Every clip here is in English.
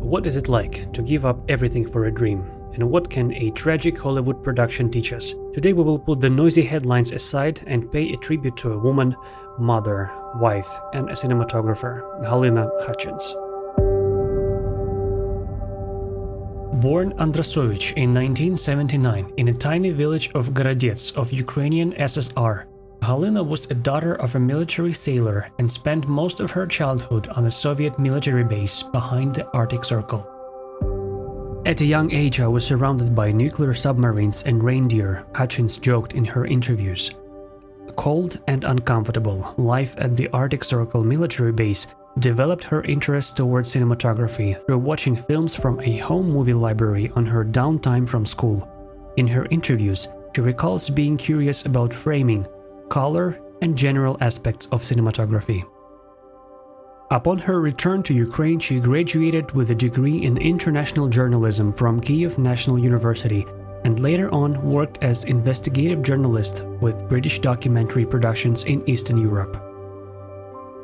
What is it like to give up everything for a dream? And what can a tragic Hollywood production teach us? Today we will put the noisy headlines aside and pay a tribute to a woman, mother, wife, and a cinematographer, Halyna Hutchins. Born Andrasovich in 1979 in a tiny village of Gorodets of Ukrainian SSR, Halyna was a daughter of a military sailor and spent most of her childhood on a Soviet military base behind the Arctic Circle. At a young age, I was surrounded by nuclear submarines and reindeer, Hutchins joked in her interviews. Cold and uncomfortable, life at the Arctic Circle military base developed her interest towards cinematography through watching films from a home movie library on her downtime from school. In her interviews, she recalls being curious about framing, color, and general aspects of cinematography. Upon her return to Ukraine, she graduated with a degree in international journalism from Kyiv National University and later on worked as investigative journalist with British documentary productions in Eastern Europe.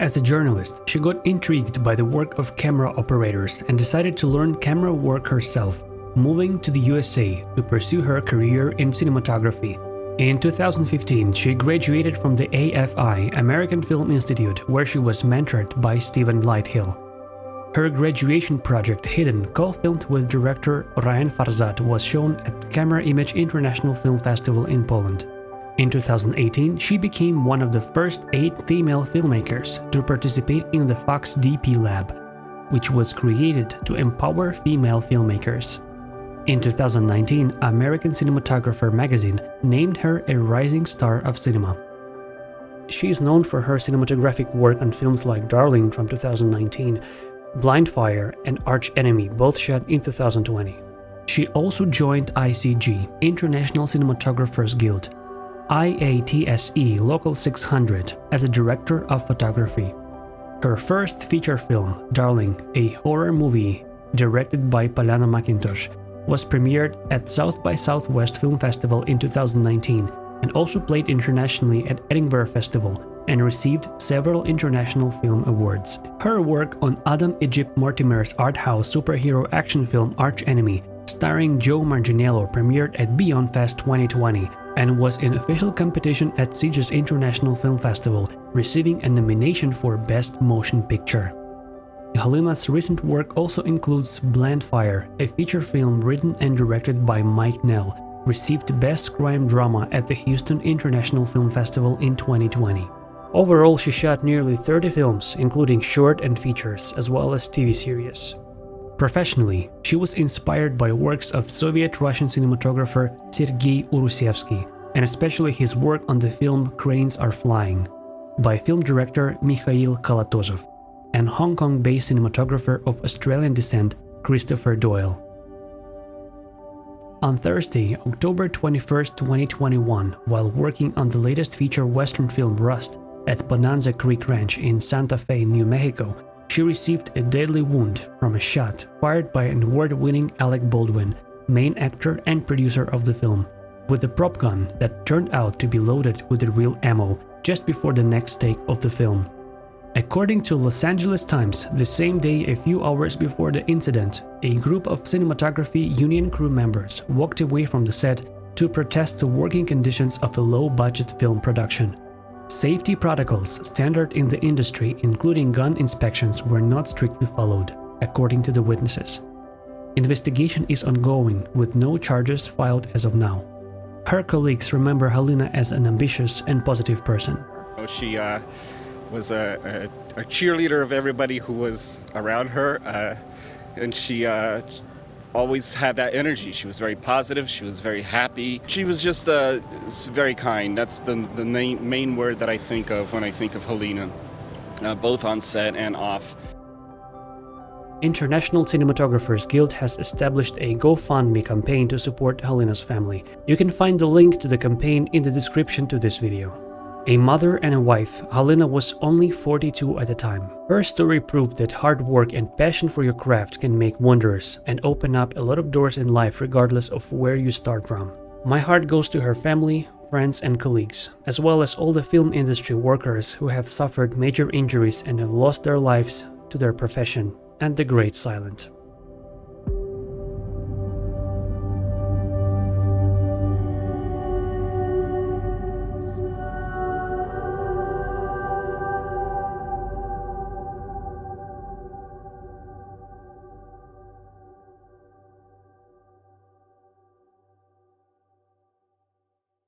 As a journalist, she got intrigued by the work of camera operators and decided to learn camera work herself, moving to the USA to pursue her career in cinematography. In 2015, she graduated from the AFI, American Film Institute, where she was mentored by Steven Lighthill. Her graduation project, Hidden, co-filmed with director Ryan Farzad, was shown at Camerimage International Film Festival in Poland. In 2018, she became one of the first 8 female filmmakers to participate in the Fox DP Lab, which was created to empower female filmmakers. In 2019, American Cinematographer magazine named her a rising star of cinema. She is known for her cinematographic work on films like Darlin from 2019, Blind Fire, and Arch Enemy, both shot in 2020. She also joined ICG, International Cinematographers Guild, IATSE Local 600, as a director of photography. Her first feature film, Darlin, a horror movie directed by Pollyanna McIntosh, was premiered at South by Southwest Film Festival in 2019 and also played internationally at Edinburgh Festival and received several international film awards. Her work on Adam Egypt Mortimer's art house superhero action film Arch Enemy, starring Joe Manganiello, premiered at Beyond Fest 2020 and was in official competition at Sitges International Film Festival, receiving a nomination for Best Motion Picture. Halyna's recent work also includes Blind Fire, a feature film written and directed by Mike Nell, received Best Crime Drama at the Houston International Film Festival in 2020. Overall, she shot nearly 30 films, including short and features, as well as TV series. Professionally, she was inspired by works of Soviet-Russian cinematographer Sergei Urusevsky, and especially his work on the film Cranes Are Flying, by film director Mikhail Kalatozov, and Hong Kong-based cinematographer of Australian descent Christopher Doyle. On Thursday, October 21, 2021, while working on the latest feature western film Rust at Bonanza Creek Ranch in Santa Fe, New Mexico, she received a deadly wound from a shot fired by an award-winning Alec Baldwin, main actor and producer of the film, with a prop gun that turned out to be loaded with the real ammo just before the next take of the film. According to Los Angeles Times, the same day, a few hours before the incident, a group of cinematography union crew members walked away from the set to protest the working conditions of a low-budget film production. Safety protocols standard in the industry, including gun inspections, were not strictly followed, according to the witnesses. Investigation is ongoing, with no charges filed as of now. Her colleagues remember Halyna as an ambitious and positive person. She was a cheerleader of everybody who was around her, and she always had that energy. She was very positive, she was very happy. She was just very kind. That's the main word that I think of when I think of Halyna, both on set and off. International Cinematographers Guild has established a GoFundMe campaign to support Halyna's family. You can find the link to the campaign in the description to this video. A mother and a wife, Halyna was only 42 at the time. Her story proved that hard work and passion for your craft can make wonders and open up a lot of doors in life regardless of where you start from. My heart goes to her family, friends and colleagues, as well as all the film industry workers who have suffered major injuries and have lost their lives to their profession and the Great Silent.